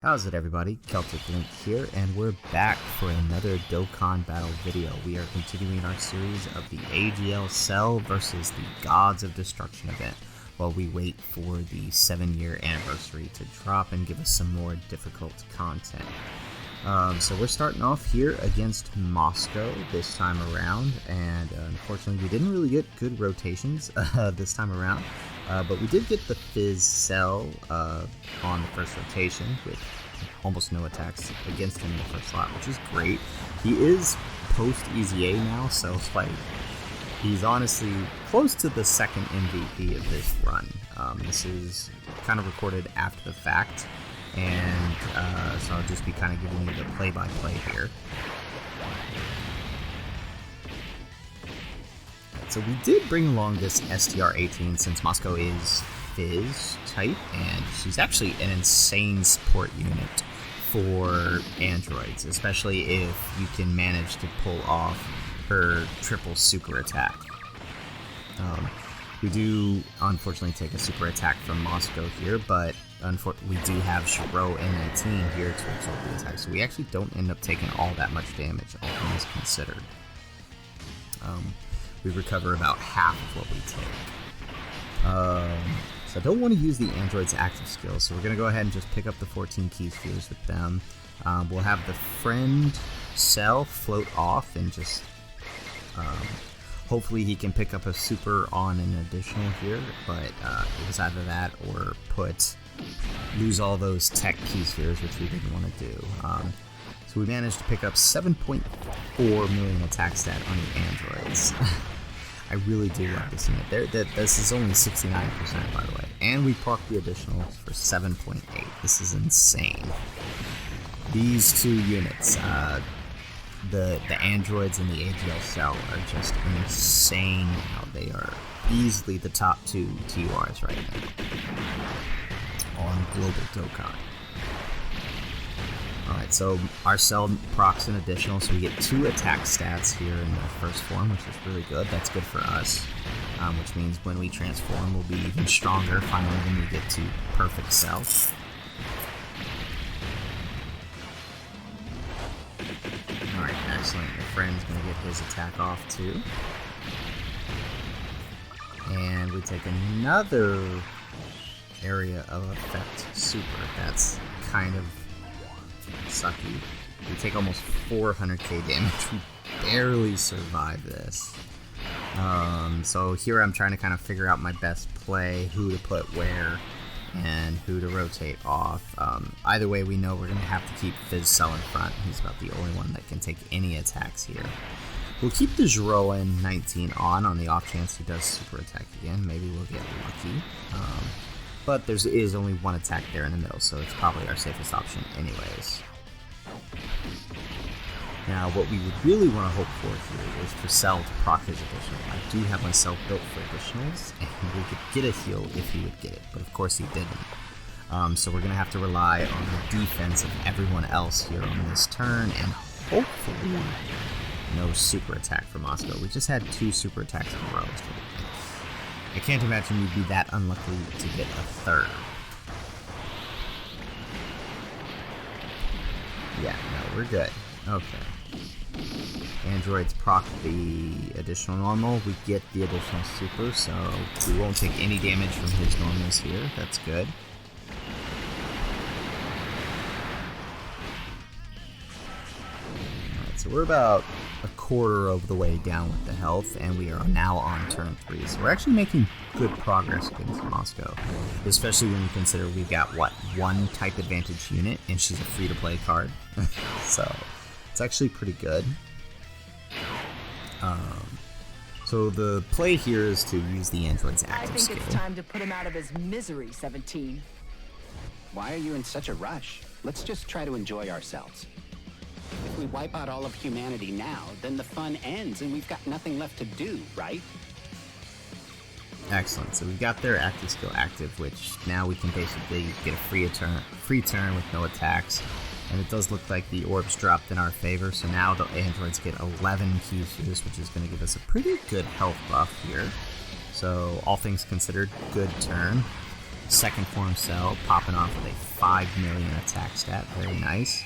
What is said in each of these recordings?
How's it, everybody? Celtic Link here, and we're back for another Dokkan battle video. We are continuing our series of the AGL Cell versus the Gods of Destruction event while we wait for the 7-year anniversary to drop and give us some more difficult content. So we're starting off here against MOSCO this time around, and unfortunately we didn't really get good rotations this time around. But we did get the Fizz Cell on the first rotation with almost no attacks against him in the first slot, which is great. He is post-EZA now, so it's like he's honestly close to the second MVP of this run. This is kind of recorded after the fact, and so I'll just be kind of giving you the play-by-play here. So we did bring along this STR-18 since MOSCO is Fizz type, and she's actually an insane support unit for androids, especially if you can manage to pull off her triple super attack. We do unfortunately take a super attack from MOSCO here, but we do have Shiro and 19 here to absorb the attack, so we actually don't end up taking all that much damage, all things considered. We recover about half of what we take. So I don't want to use the android's active skills, so we're going to go ahead and just pick up the 14 key spheres with them. We'll have the friend cell float off and just hopefully he can pick up a super on an additional here, but it was either that or lose all those tech key spheres, which we didn't want to do. So we managed to pick up 7.4 million attack stat on the androids. I really do love this unit. This is only 69%, by the way. And we proc the additionals for 7.8. This is insane. These two units, the androids and the AGL cell, are just insane now. They are easily the top two TURs right now on Global Dokkan. Alright, so our cell procs an additional, so we get 2 attack stats here in the first form, which is really good. That's good for us, which means when we transform, we'll be even stronger finally when we get to perfect cell. Alright, excellent. Your friend's going to get his attack off too. And we take another area of effect super. That's kind of sucky. We take almost 400k damage. We barely survive this. So here I'm trying to kind of figure out my best play, who to put where, and who to rotate off. Either way, we know we're going to have to keep Fizz Cell in front. He's about the only one that can take any attacks here. We'll keep the Jiroan 19 on the off chance he does super attack again. Maybe we'll get lucky. But there is only one attack there in the middle, so it's probably our safest option anyways. Now, what we would really want to hope for here is for Cell to proc his additional. I do have myself built for additionals, and we could get a heal if he would get it, but of course he didn't. So we're going to have to rely on the defense of everyone else here on this turn, and hopefully no super attack from MOSCO. We just had 2 super attacks in a row. So I can't imagine we'd be that unlucky to get a third. Yeah, no, we're good. Okay. Androids proc the additional normal. We get the additional super, so we won't take any damage from his normals here. That's good. Alright, so we're about a quarter of the way down with the health, and we are now on turn 3. So we're actually making good progress against MOSCO, especially when you consider we've got, what, 1 type advantage unit, and she's a free-to-play card. So it's actually pretty good. So the play here is to use the android's active skill. I think it's time to put him out of his misery, 17. Why are you in such a rush? Let's just try to enjoy ourselves. If we wipe out all of humanity now, then the fun ends and we've got nothing left to do, right? Excellent. So we've got their active skill active, which now we can basically get a free turn with no attacks. And it does look like the orbs dropped in our favor, so now the androids get 11 key spheres, which is going to give us a pretty good health buff here. So all things considered, good turn. second form Cell popping off with a 5 million attack stat. Very nice.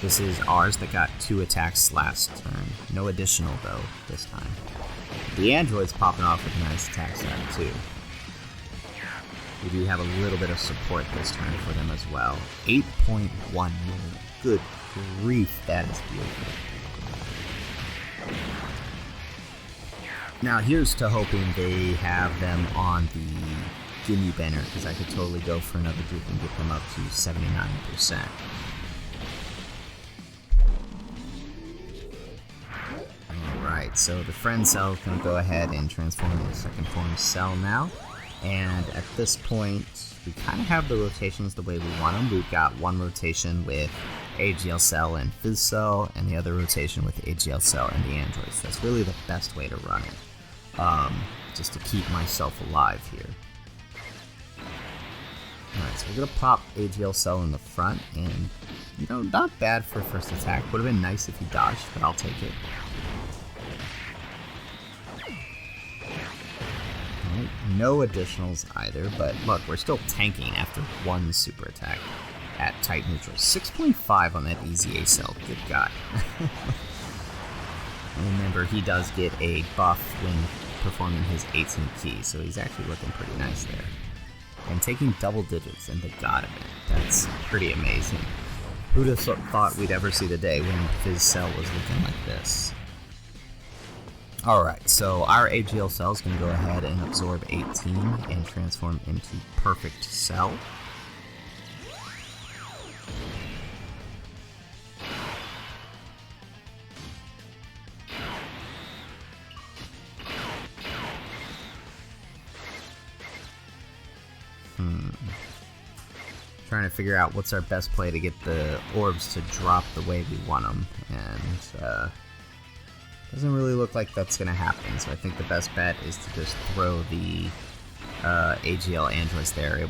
This is ours that got 2 attacks last turn. No additional though this time. The androids popping off with a nice attack stat too. We do have a little bit of support this turn for them as well. 8.1 million. Good grief, that is beautiful. Now here's to hoping they have them on the Gimme banner, because I could totally go for another group and get them up to 79%. Alright, so the friend cell can go ahead and transform into second form Cell now. And at this point, we kind of have the rotations the way we want them. We've got one rotation with AGL Cell and Fizz Cell, and the other rotation with AGL Cell and the androids. That's really the best way to run it, just to keep myself alive here. Alright, so we're going to pop AGL Cell in the front, and, you know, not bad for first attack. Would have been nice if he dodged, but I'll take it. Alright, no additionals either, but look, we're still tanking after one super attack at tight neutral. 6.5 on that EZA Cell, good God. Remember, he does get a buff when performing his 18 key, so he's actually looking pretty nice there. And taking double digits in the God event, that's pretty amazing. Who'd have thought we'd ever see the day when Fizz Cell was looking like this? Alright, so our AGL Cell is going to go ahead and absorb 18 and transform into Perfect Cell. Trying to figure out what's our best play to get the orbs to drop the way we want them, and doesn't really look like that's going to happen, so I think the best bet is to just throw the AGL androids there.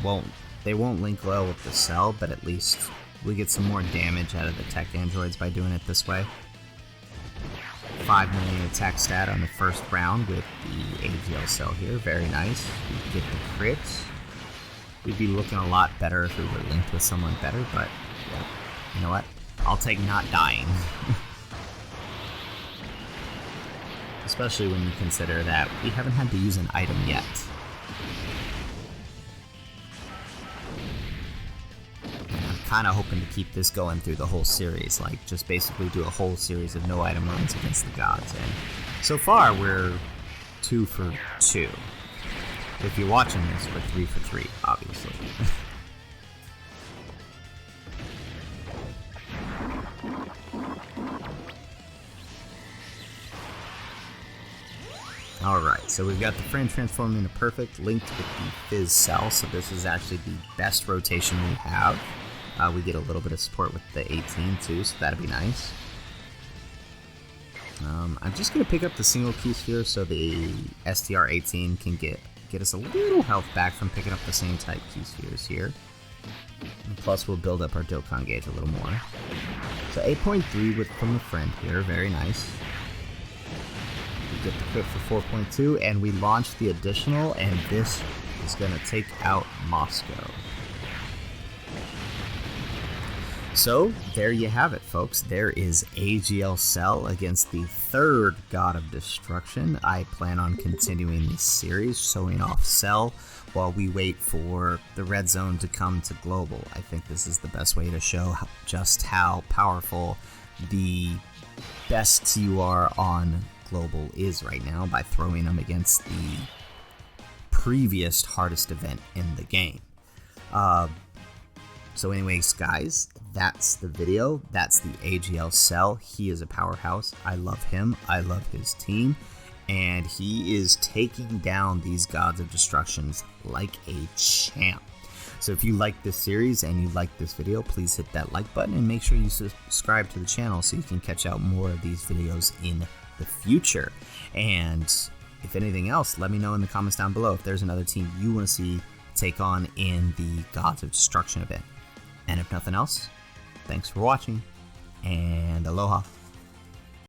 They won't link well with the Cell, but at least we get some more damage out of the tech androids by doing it this way. 5 million attack stat on the first round with the AGL Cell here, very nice. We get the crits. We'd be looking a lot better if we were linked with someone better, but yeah, you know what? I'll take not dying. Especially when you consider that we haven't had to use an item yet. And I'm kind of hoping to keep this going through the whole series, like just basically do a whole series of no item runs against the gods. And so far, we're 2 for 2. If you're watching this, we're 3 for 3, obviously. Alright, so we've got the friend transforming into Perfect, linked with the Fizz Cell, so this is actually the best rotation we have. We get a little bit of support with the 18 too, so that'd be nice. I'm just going to pick up the single key sphere so the STR-18 can get us a little health back from picking up the same type key spheres here. And plus we'll build up our Dokkan gauge a little more. So 8.3 from the friend here, very nice. We get the crit for 4.2 and we launch the additional, and this is going to take out MOSCO. So, there you have it, folks. There is AGL Cell against the third God of Destruction. I plan on continuing this series, showing off Cell while we wait for the Red Zone to come to Global. I think this is the best way to show just how powerful the best TUR on Global is right now by throwing them against the previous hardest event in the game. So anyways, guys, that's the video. That's the AGL Cell. He is a powerhouse. I love him. I love his team. And he is taking down these Gods of Destructions like a champ. So if you like this series and you like this video, please hit that like button and make sure you subscribe to the channel so you can catch out more of these videos in the future. And if anything else, let me know in the comments down below if there's another team you want to see take on in the Gods of Destruction event. And if nothing else, thanks for watching, and aloha.